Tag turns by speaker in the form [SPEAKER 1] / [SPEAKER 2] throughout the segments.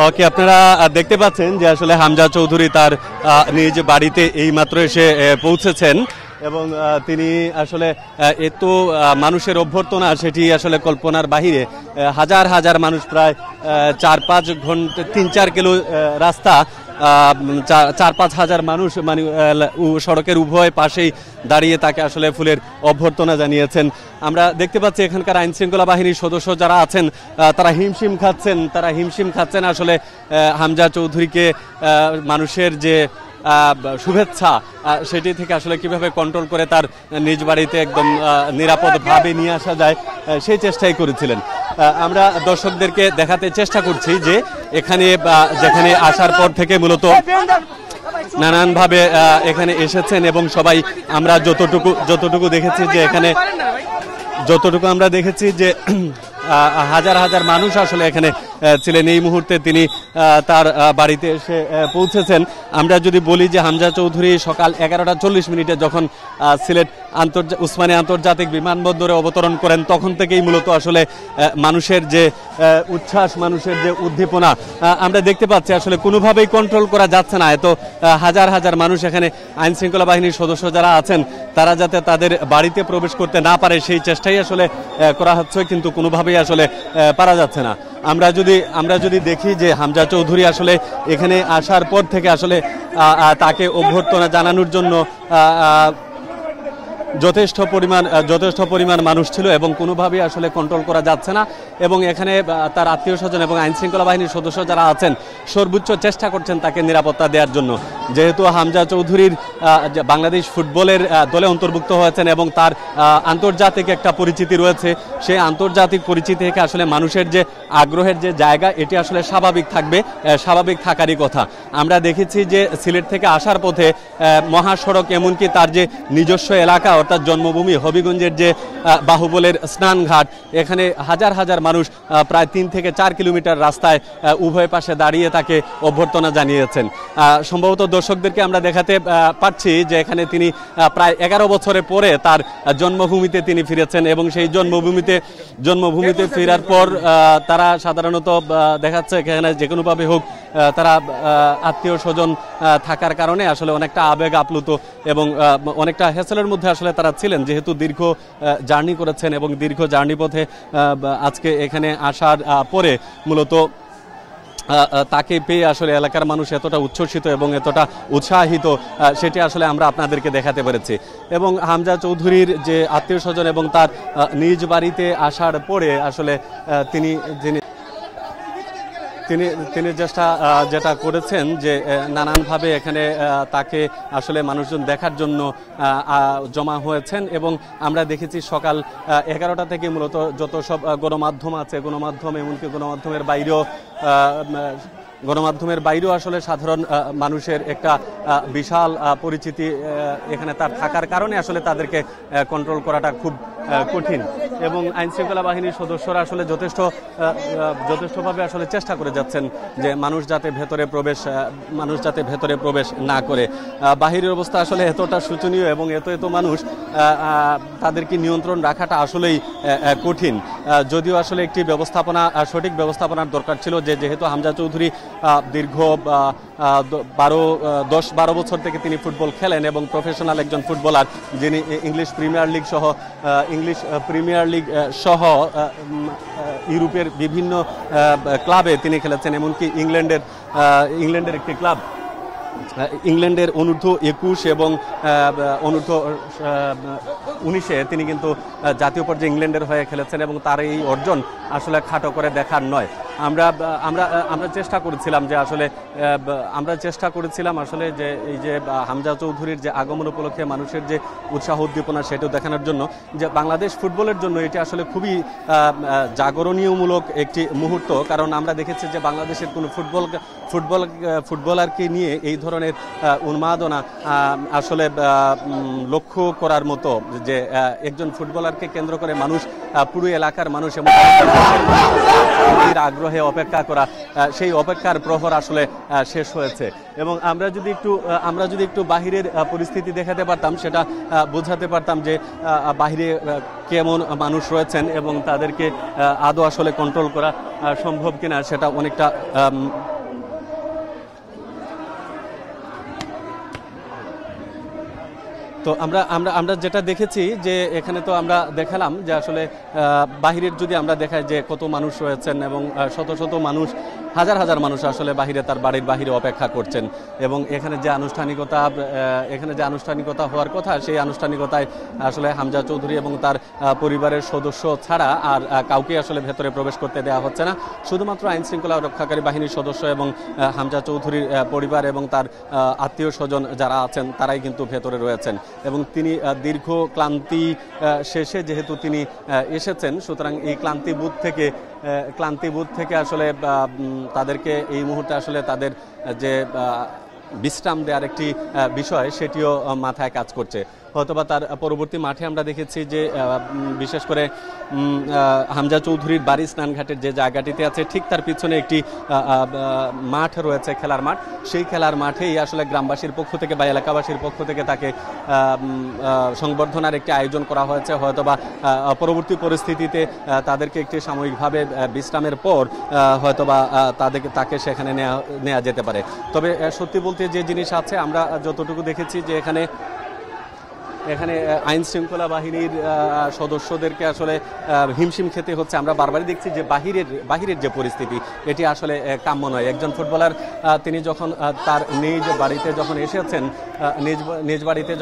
[SPEAKER 1] ওকে, আপনারা দেখতে পাচ্ছেন যে আসলে হামজা চৌধুরী তার নিজ বাড়িতে এইমাত্র এসে পৌঁছেছেন এবং তিনি আসলে এত মানুষের অভ্যর্থনা সেটি আসলে কল্পনার বাহিরে। হাজার হাজার মানুষ, প্রায় 4-5 ঘন্টা 3-4 কিলো রাস্তা, 4-5 হাজার মানুষ মানে সড়কের উভয় পাশেই দাঁড়িয়ে তাকে আসলে ফুলের অভ্যর্থনা জানিয়েছেন। আমরা দেখতে পাচ্ছি এখানকার আইন শৃঙ্খলা বাহিনীর সদস্য যারা আছেন তারা হিমশিম খাচ্ছেন আসলে হামজা চৌধুরীকে মানুষের যে শুভেচ্ছা সেটি থেকে আসলে কিভাবে কন্ট্রোল করে তার নিজ বাড়িতে একদম নিরাপদভাবে নিয়ে আসা যায় সেই চেষ্টাই করেছিলেন। আমরা দর্শকদেরকে দেখাতে চেষ্টা করছি যে যেখানে আসার পর থেকে মূলত নানানভাবে এখানে এসেছেন এবং সবাই আমরা যতটুকু দেখেছি যে হাজার হাজার মানুষ আসলে এখানে ছিলেন। এই মুহূর্তে তিনি তার বাড়িতে এসে পৌঁছেছেন। আমরা যদি বলি যে হামজা চৌধুরী সকাল 11:40 যখন সিলেট উসমানী আন্তর্জাতিক বিমানবন্দরে অবতরণ করেন তখন থেকেই মূলত আসলে মানুষের যে উচ্ছ্বাস, মানুষের যে উদ্দীপনা আমরা দেখতে পাচ্ছি আসলে কোনোভাবেই কন্ট্রোল করা যাচ্ছে না। এত হাজার হাজার মানুষ এখানে আইন শৃঙ্খলা বাহিনীর সদস্য যারা আছেন তারা যাতে তাদের বাড়িতে প্রবেশ করতে না পারে সেই চেষ্টাই আসলে করা হচ্ছে, কিন্তু কোনোভাবেই আসলে পারা যাচ্ছে না। আমরা যদি দেখি যে হামজা চৌধুরী আসলে এখানে আসার পর থেকে আসলে তাকে অভ্যর্থনা জানানোর জন্য যথেষ্ট পরিমাণ মানুষ ছিল এবং কোনোভাবেই আসলে কন্ট্রোল করা যাচ্ছে না। এবং এখানে তার আত্মীয় স্বজন এবং আইন শৃঙ্খলা বাহিনীর সদস্য যারা আছেন সর্বোচ্চ চেষ্টা করছেন তাকে নিরাপত্তা দেওয়ার জন্য। যেহেতু হামজা চৌধুরীর বাংলাদেশ ফুটবলের দলে অন্তর্ভুক্ত হয়েছেন এবং তার আন্তর্জাতিক একটা পরিচিতি রয়েছে, সেই আন্তর্জাতিক পরিচিতি থেকে আসলে মানুষের যে আগ্রহের যে জায়গা এটি আসলে স্বাভাবিক থাকারই কথা। আমরা দেখেছি যে সিলেট থেকে আসার পথে মহাসড়ক, এমনকি তার যে নিজস্ব এলাকা অর্থাৎ জন্মভূমি হবিগঞ্জের যে বাহুবলের স্নানঘাট, এখানে হাজার হাজার মানুষ প্রায় 3 থেকে 4 কিলোমিটার রাস্তায় উভয় পাশে দাঁড়িয়ে তাকে অভ্যর্থনা জানিয়েছেন। সম্ভবত দর্শকদেরকে আমরা দেখাতে পারছি যে এখানে তিনি প্রায় 11 বছরের পরে তার জন্মভূমিতে তিনি ফিরেছেন এবং সেই জন্মভূমিতে ফেরার পর তারা সাধারণত দেখাচ্ছে এখানে যে কোনোভাবে হোক তারা আত্মীয় স্বজন থাকার কারণে আসলে অনেকটা আবেগ আপ্লুত এবং অনেকটা হেসেলের মধ্যে আসলে তারা ছিলেন, যেহেতু দীর্ঘ জার্নি করেছেন এবং দীর্ঘ জার্নি পথে আজকে এখানে আসার পরে মূলত তাকে পেয়ে আসলে এলাকার মানুষ এতটা উচ্ছ্বসিত এবং এতটা উৎসাহিত সেটি আসলে আমরা আপনাদেরকে দেখাতে পেরেছি। এবং হামজা চৌধুরীর যে আত্মীয় স্বজন এবং তার নিজ বাড়িতে আসার পরে আসলে তিনি যেটা করেছেন যে নানানভাবে এখানে তাকে আসলে মানুষজন দেখার জন্য জমা হয়েছেন এবং আমরা দেখেছি সকাল 11টা থেকে মূলত যত সব গণমাধ্যম আছে, এমনকি গণমাধ্যমের বাইরেও আসলে সাধারণ মানুষের একটা বিশাল পরিচিতি এখানে তার থাকার কারণে আসলে তাদেরকে কন্ট্রোল করাটা খুব কঠিন। এবং আইন শৃঙ্খলা বাহিনীর সদস্যরা আসলে যথেষ্টভাবে আসলে চেষ্টা করে যাচ্ছেন যে মানুষ যাতে ভেতরে প্রবেশ না করে। বাহিরের অবস্থা আসলে এতটা শোচনীয় এবং এত মানুষ, তাদেরকে নিয়ন্ত্রণ রাখাটা আসলেই কঠিন। যদিও আসলে একটি সঠিক ব্যবস্থাপনার দরকার ছিল, যেহেতু হামজা চৌধুরী দীর্ঘ 10-12 বছর থেকে তিনি ফুটবল খেলেন এবং প্রফেশনাল একজন ফুটবলার, যিনি ইংলিশ প্রিমিয়ার লিগ সহ ইউরোপের বিভিন্ন ক্লাবে তিনি খেলেছেন, এমনকি ইংল্যান্ডের একটি ক্লাব, ইংল্যান্ডের অনূর্ধ্ব-21 এবং অনূর্ধ্ব-19 তিনি কিন্তু জাতীয় পর্যায়ে ইংল্যান্ডের হয়ে খেলেছেন এবং তার এই অর্জন আসলে খাটো করে দেখার নয়। আমরা চেষ্টা করেছিলাম আসলে যে এই যে হামজা চৌধুরীর যে আগমন উপলক্ষে মানুষের যে উৎসাহ উদ্দীপনা সেটাও দেখানোর জন্য, যে বাংলাদেশ ফুটবলের জন্য এটি আসলে খুবই জাগরণীয়মূলক একটি মুহূর্ত। কারণ আমরা দেখেছি যে বাংলাদেশের কোনো ফুটবলারকে নিয়ে এই ধরনের উন্মাদনা আসলে লক্ষ্য করার মতো, যে একজন ফুটবলারকে কেন্দ্র করে পুরো এলাকার মানুষ এবং আগ্রহে অপেক্ষা করা সেই অপেক্ষার প্রহর আসলে শেষ হয়েছে। এবং আমরা যদি একটু বাহিরের পরিস্থিতি দেখাতে পারতাম, সেটা বোঝাতে পারতাম যে বাহিরে কেমন মানুষ রয়েছেন এবং তাদেরকে আদৌ আসলে কন্ট্রোল করা সম্ভব কিনা সেটা অনেকটা তো আমরা যেটা দেখেছি যে এখানে তো আমরা দেখালাম যে আসলে বাহিরের যদি আমরা দেখাই যে কত মানুষ রয়েছেন এবং শত শত মানুষ, হাজার হাজার মানুষ আসলে বাহিরে তার বাড়ির বাহিরে অপেক্ষা করছেন। এবং এখানে যে আনুষ্ঠানিকতা হওয়ার কথা, সেই আনুষ্ঠানিকতায় আসলে হামজা চৌধুরী এবং তার পরিবারের সদস্য ছাড়া আর কাউকে আসলে ভেতরে প্রবেশ করতে দেওয়া হচ্ছে না। শুধুমাত্র আইন শৃঙ্খলা রক্ষাকারী বাহিনীর সদস্য এবং হামজা চৌধুরীর পরিবার এবং তার আত্মীয় স্বজন যারা আছেন তারাই কিন্তু ভেতরে রয়েছেন। এবং তিনি দীর্ঘ ক্লান্তি শেষে যেহেতু তিনি এসেছেন, সুতরাং এই ক্লান্তিবোধ থেকে আসলে তাদেরকে এই মুহূর্তে আসলে তাদের যে বিশ্রাম দেওয়ার একটি বিষয়, সেটিও মাথায় কাজ করছে। হয়তোবা তার পরবর্তী মাঠে আমরা দেখেছি যে বিশেষ করে হামজা চৌধুরীর বাড়ি স্নানঘাটের যে জায়গাটিতে আছে, ঠিক তার পিছনে একটি মাঠ রয়েছে, খেলার মাঠ। সেই খেলার মাঠেই আসলে গ্রামবাসীর পক্ষ থেকে বা এলাকাবাসীর পক্ষ থেকে তাকে সংবর্ধনার একটি আয়োজন করা হয়েছে। হয়তোবা পরবর্তী পরিস্থিতিতে তাদেরকে একটি সাময়িকভাবে বিশ্রামের পর হয়তোবা তাকে সেখানে নেওয়া যেতে পারে। তবে সত্যি বলতে যে জিনিস আছে, আমরা যতটুকু দেখেছি যে এখানে আইন শৃঙ্খলা বাহিনীর সদস্যদেরকে আসলে হিমশিম খেতে হচ্ছে। আমরা বারবারই দেখছি যে বাহিরের যে পরিস্থিতি, এটি আসলে কাম্য নয়। একজন ফুটবলার তিনি যখন তার নিজ বাড়িতে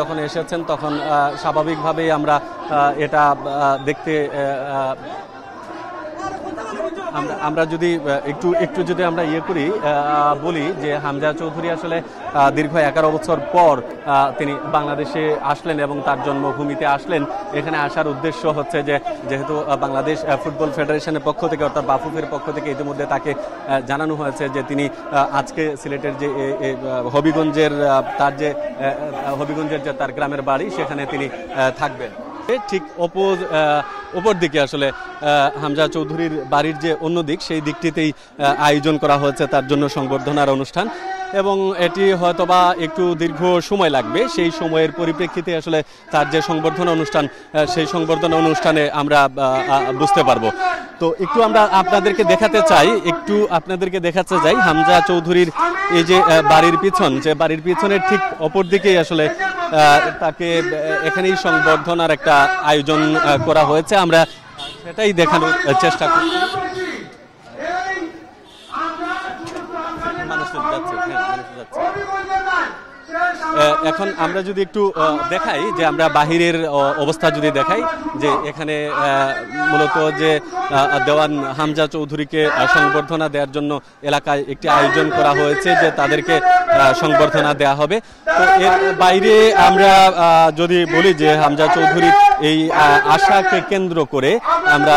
[SPEAKER 1] যখন এসেছেন তখন স্বাভাবিকভাবেই আমরা এটা দেখতে আমরা যদি একটু যদি আমরা বলি যে হামজা চৌধুরী আসলে দীর্ঘ 11 বছর পর তিনি বাংলাদেশে আসলেন এবং তার জন্মভূমিতে আসলেন। এখানে আসার উদ্দেশ্য হচ্ছে যে যেহেতু বাংলাদেশ ফুটবল ফেডারেশনের পক্ষ থেকে অর্থাৎ বাফুফের পক্ষ থেকে ইতিমধ্যে তাকে জানানো হয়েছে যে তিনি আজকে সিলেটের যে হবিগঞ্জের যে তার গ্রামের বাড়ি, সেখানে তিনি থাকবেন। ঠিক অপর দিকে আসলে হামজা চৌধুরীর বাড়ির যে অন্য দিক, সেই দিকটিতেই আয়োজন করা হয়েছে তার জন্য সংবর্ধনার অনুষ্ঠান। এবং এটি হয়তোবা একটু দীর্ঘ সময় লাগবে। সেই সময়ের পরিপ্রেক্ষিতে আসলে তার যে সংবর্ধনা অনুষ্ঠান, সেই সংবর্ধনা অনুষ্ঠানে আমরা বুঝতে পারবো। তো একটু আমরা আপনাদেরকে দেখাতে চাই হামজা চৌধুরীর এই যে বাড়ির পিছনের ঠিক অপর দিকেই আসলে তাকে এখানেই সংবর্ধনার একটা আয়োজন করা হয়েছে। আমরা সেটাই দেখানোর চেষ্টা করছি। এখন আমরা যদি একটু দেখাই যে আমরা বাহিরের অবস্থা যদি দেখাই যে এখানে মূলত যে দেওয়ান হামজা চৌধুরীকে সংবর্ধনা দেওয়ার জন্য এলাকায় একটি আয়োজন করা হয়েছে যে তাদেরকে সংবর্ধনা দেওয়া হবে। তো এর বাইরে আমরা যদি বলি যে হামজা চৌধুরীর এই আশাকে কেন্দ্র করে আমরা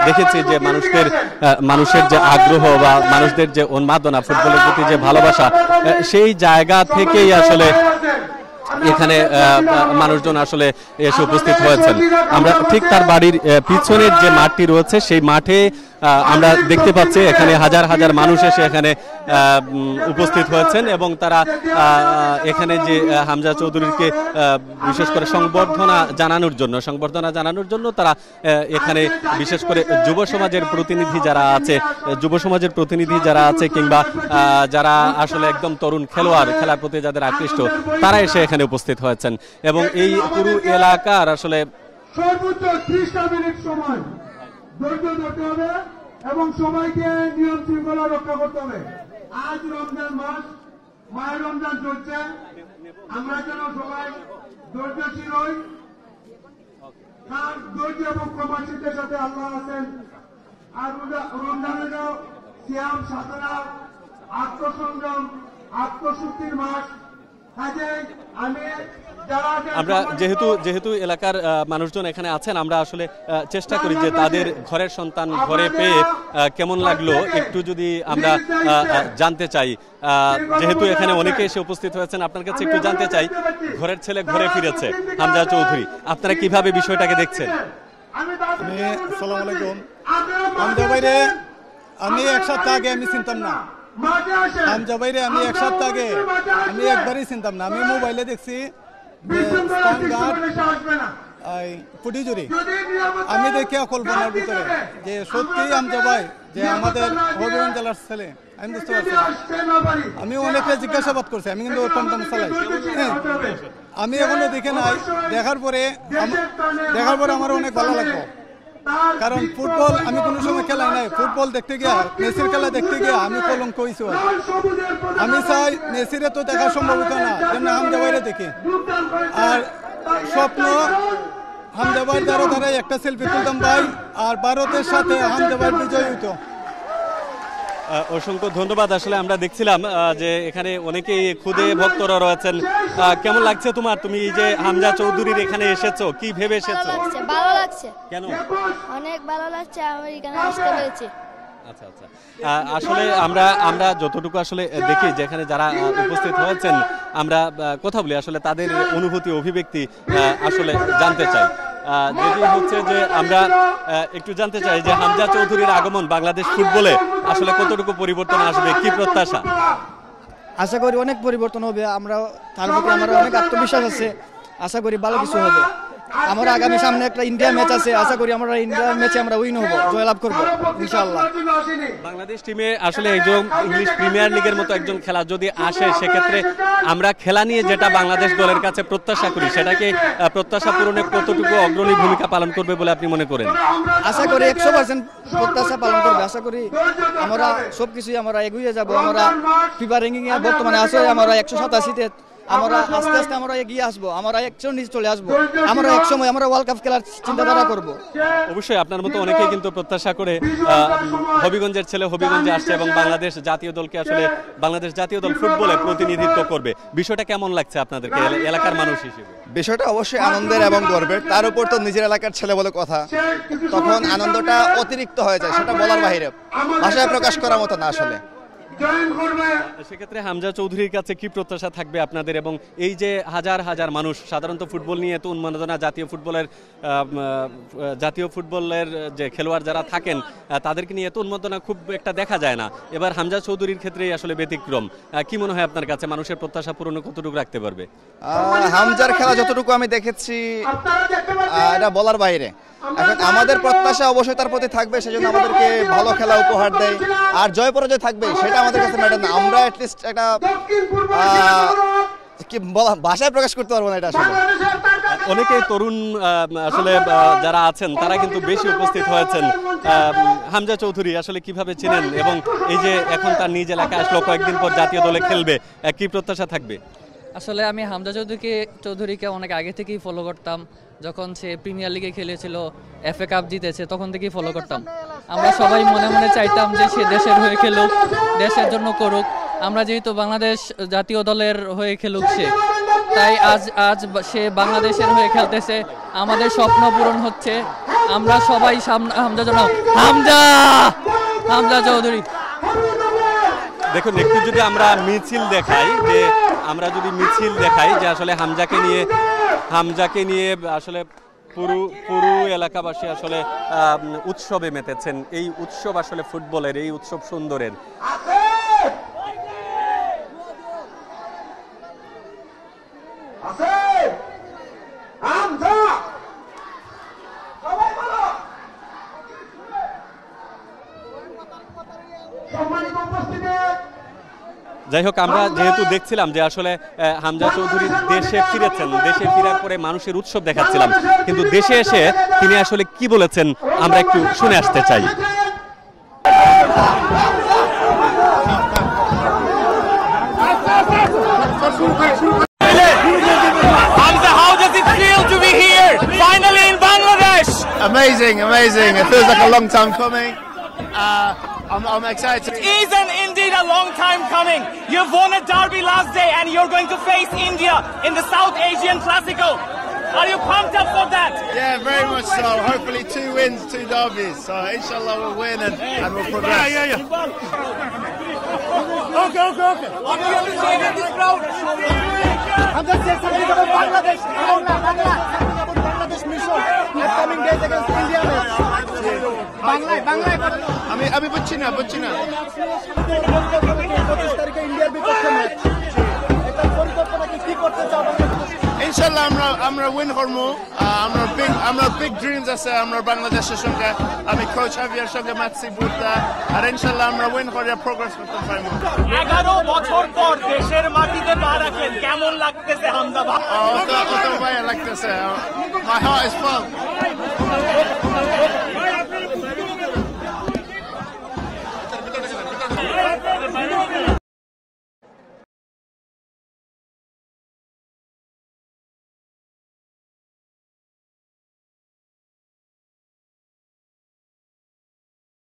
[SPEAKER 1] দেখেছি যে মানুষের যে আগ্রহ বা মানুষদের যে উন্মাদনা, ফুটবলের প্রতি যে ভালোবাসা, সেই জায়গা থেকেই আসলে এখানে মানুষজন আসলে এসে উপস্থিত হয়েছেন। আমরা ঠিক তার বাড়ির পিছনের যে মাঠটি রয়েছে, সেই মাঠে আমরা দেখতে পাচ্ছি এখানে হাজার হাজার মানুষ এসে এখানে উপস্থিত হয়েছেন এবং তারা এখানে যে হামজা চৌধুরীকে বিশেষ করে সংবর্ধনা জানানোর জন্য তারা এখানে বিশেষ করে যুব সমাজের প্রতিনিধি যারা আছে কিংবা যারা আসলে একদম তরুণ খেলার প্রতি যাদের আকৃষ্ট, তারা এসে এখানে উপস্থিত হয়েছেন। এবং এই পুরো এলাকার আসলে
[SPEAKER 2] সর্বোচ্চ 30 মিনিট সময় ধৈর্য ধরতে হবে এবং সবাইকে নিয়ম শৃঙ্খলা রক্ষা করতে হবে। আজ রমজান মাস, মায়ের রমজান চলছে, আমরা যেন সবাই ধৈর্যশীল হই। কারণ ধৈর্য এবং প্রবাসীদের সাথে আল্লাহ আছেন। আর রমজানের সিয়াম, সাধনা, আত্মসংযম, আত্মশুদ্ধির মাস।
[SPEAKER 1] আমরা যেহেতু এলাকার মানুষজন এখানে আছেন, আমরা আসলে চেষ্টা করি যে তাদের ঘরের সন্তান ঘরে পেয়ে কেমন লাগলো একটু যদি আমরা জানতে চাই। যেহেতু এখানে অনেকে এসে উপস্থিত হয়েছেন, আপনার কাছে একটু জানতে চাই, ঘরের ছেলে ঘরে ফিরেছে হামজা চৌধুরী, আপনারা কিভাবে বিষয়টাকে দেখছেন?
[SPEAKER 3] আসসালামু আলাইকুম। হামজা ভাইরে আমি এক সপ্তাহ আগে আমি চিনতাম না
[SPEAKER 2] মাঠে আসেন।
[SPEAKER 3] হামজা ভাইরে আমি এক সপ্তাহ আগে আমি একবারই চিনতাম না। আমি মোবাইলে দেখছি ফুটিজুরি, আমি দেখি কল্পনার ভিতরে যে সত্যি হামজা ভাই যে আমাদের হবিগঞ্জ জেলার ছেলে। আমি বুঝতে পারছি আমি অনেকটা জিজ্ঞাসাবাদ করছি, আমি কিন্তু টমটম চালাই। আমি এখনো দেখে নাই, দেখার পরে আমার অনেক ভালো লাগলো। কারণ ফুটবল আমি কোনো সময় খেলাই নাই, ফুটবল দেখতে গিয়া মেসির খেলা দেখতে গিয়া আমি কলঙ্ক হইছি। আমি চাই মেসিরে তো দেখা সম্ভবত না, যেন হামজা ভাইরে দেখি। আর স্বপ্ন হামজা ভাইয়ের দ্বারা একটা সেলফি তুলতাম ভাই, আর ভারতের সাথে হামজা ভাইয়ের বিজয় হইতো।
[SPEAKER 1] অসংখ্য ধন্যবাদ। আসলে আমরা দেখছিলাম যে এখানে অনেকেই খুদে ভক্তরা রয়েছেন। কেমন লাগছে তোমার, তুমি এই যে হামজা চৌধুরীর এখানে এসেছো, কি ভেবে এসেছো?
[SPEAKER 4] ভালো লাগছে।
[SPEAKER 1] কেন?
[SPEAKER 4] অনেক ভালো লাগছে, আমি এখানে আসতে পেরেছি।
[SPEAKER 1] আচ্ছা আচ্ছা, আসলে আমরা যতটুকু আসলে দেখি যেখানে যারা উপস্থিত হয়েছেন, আমরা কথা বলি, আসলে তাদের অনুভূতি অভিব্যক্তি আসলে জানতে চাই। যেটি হচ্ছে যে আমরা একটু জানতে চাই যে হামজা চৌধুরীর আগমন বাংলাদেশ ফুটবলে আসলে কতটুকু পরিবর্তন আসবে, কি প্রত্যাশা?
[SPEAKER 5] আশা করি অনেক পরিবর্তন হবে, আমরা তার প্রতি আমার অনেক আত্মবিশ্বাস আছে। আশা করি ভালো কিছু হবে। আমার আগামী সামনে একটা ইন্ডিয়া ম্যাচ আছে, আশা করি আমরা ইন্ডিয়ার ম্যাচে আমরা উইন হব, জয়লাভ করব ইনশাআল্লাহ।
[SPEAKER 1] বাংলাদেশ টিমে আসলে একজন ইংলিশ প্রিমিয়ার লিগের মতো একজন খেলা যদি আসে, সেক্ষেত্রে আমরা খেলা নিয়ে যেটা বাংলাদেশ দলের কাছে প্রত্যাশা করি, সেটাকে প্রত্যাশা পূরণে কতটুকু অগ্রণী ভূমিকা পালন করবে বলে আপনি মনে করেন?
[SPEAKER 5] আশা করি 100% প্রত্যাশা পালন করবে। আশা করি আমরা সবকিছুই আমরা এগিয়ে যাব। আমরা ফিফা র্যাঙ্কিং এ বর্তমানে আছে আমরা 187তে। আমরা আস্তে আস্তে আমরা এগিয়ে আসবো, আমরা একশোর নিচে চলে আসবো। আমরা এক সময় আমরা ওয়ার্ল্ড কাপ খেলার চিন্তাধারা করব।
[SPEAKER 1] অবশ্যই আপনার মতো অনেকেই কিন্তু প্রত্যাশা করে হবিগঞ্জের ছেলে হবিগঞ্জে আসছে এবং বাংলাদেশ জাতীয় দলকে আসলে বাংলাদেশ জাতীয় দল ফুটবলে প্রতিনিধিত্ব করবে। বিষয়টা কেমন লাগছে আপনাদেরকে এলাকার মানুষ হিসেবে?
[SPEAKER 6] বিষয়টা অবশ্যই আনন্দের এবং গর্বের। তার উপর তো নিজের এলাকার ছেলে বলে কথা, তখন আনন্দটা অতিরিক্ত হয়ে যায়, সেটা বলার বাইরে, ভাষায় প্রকাশ করার মতো না আসলে।
[SPEAKER 1] সেক্ষেত্রে হামজা চৌধুরীর কাছে কি প্রত্যাশা থাকবে আপনাদের? এবং এই যে হাজার হাজার মানুষ, সাধারণত ফুটবল নিয়ে এত উন্মাদনা, জাতীয় ফুটবলের যে খেলোয়াড় যারা থাকেন তাদেরকে নিয়ে এত উন্মাদনা খুব একটা দেখা যায় না। এবার হামজা চৌধুরীর ক্ষেত্রেই আসলে ব্যতিক্রম। কি মনে হয় আপনার কাছে, মানুষের প্রত্যাশা পূরণে কতটুকু রাখতে পারবে?
[SPEAKER 6] হামজার খেলা যতটুকু আমি দেখেছি এটা বলার বাইরে। এখন আমাদের প্রত্যাশা অবশ্যই তার প্রতি থাকবে, সেজন্য আমাদেরকে ভালো খেলা উপহার দেয়। আর জয় পরাজয় থাকবে সেটা আমাদের কাছে ম্যাটার না। আমরা অ্যাটলিস্ট একটা কি বলা, ভাষায় প্রকাশ করতে পারবো না এটা আসলে।
[SPEAKER 1] অনেকে তরুণ আসলে যারা আছেন তারা কিন্তু বেশি উপস্থিত হয়েছেন। হামজা চৌধুরী আসলে কিভাবে চেনেন, এবং এই যে এখন তার নিজ এলাকায় আসলো, কয়েকদিন পর জাতীয় দলে খেলবে, কি প্রত্যাশা থাকবে?
[SPEAKER 7] আসলে আমি হামজা চৌধুরীকে অনেক আগে থেকেই ফলো করতাম। যখন সে প্রিমিয়ার লিগে খেলেছিল, FA কাপ জিতেছে, তখন থেকেই ফলো করতাম। আমরা সবাই মনে মনে চাইতাম যে সে দেশের হয়ে খেলুক, দেশের জন্য করুক। আমরা যেহেতু বাংলাদেশ জাতীয় দলের হয়ে খেলুক সে, তাই আজ সে বাংলাদেশের হয়ে খেলতেছে, আমাদের স্বপ্ন পূরণ হচ্ছে। আমরা সবাই হামজা চৌধুরী।
[SPEAKER 1] দেখুন, একটু যদি আমরা মিছিল দেখাই যে আসলে হামজাকে নিয়ে আসলে পুরো এলাকাবাসী আসলে উৎসবে মেতেছেন। এই উৎসব আসলে ফুটবলের, এই উৎসব সুন্দরের। যাই হোক, আমরা যেহেতু দেখছিলাম যে আসলে হামজা চৌধুরী দেশে ফিরেছেন, দেশে ফেরার পরে মানুষের উৎসব দেখাচ্ছিলাম, কিন্তু দেশে এসে তিনি আসলে কি বলেছেন আমরা একটু শুনে আসতে চাই।
[SPEAKER 8] Hamza, how does it feel to be here, finally in Bangladesh?
[SPEAKER 6] Amazing. It feels like a long time coming. I'm excited.
[SPEAKER 8] It is indeed a long time coming. You've won a derby last day and you're going to face India in the South Asian Classical. Are you pumped up for that?
[SPEAKER 6] Yeah, very much so. Hopefully 2 wins, 2 derbies. So inshallah we'll win and we'll progress.
[SPEAKER 8] Yeah. Okay. What do you say to this crowd?
[SPEAKER 5] Hamza said something about Bangladesh. Bangladesh mission. Upcoming days against India match. Bangladesh.
[SPEAKER 9] আমি বুঝছি না ইনশাল্লাহ আমরা win করবো। আমরা big dreams আছে আমরা বাংলাদেশের সঙ্গে। আমি কোচ হাভিয়ার সঙ্গে মাতছি বুদ্ধা, আর ইনশাল্লাহ আমরা উইন করে প্রোগ্রেস করতে পারবো।
[SPEAKER 8] 11 বছর পর দেশের মাটিতে পা রাখলেন, কেমন লাগতেছে হামজা ভাই?
[SPEAKER 9] অত ভালো লাগতেছে। My heart is full.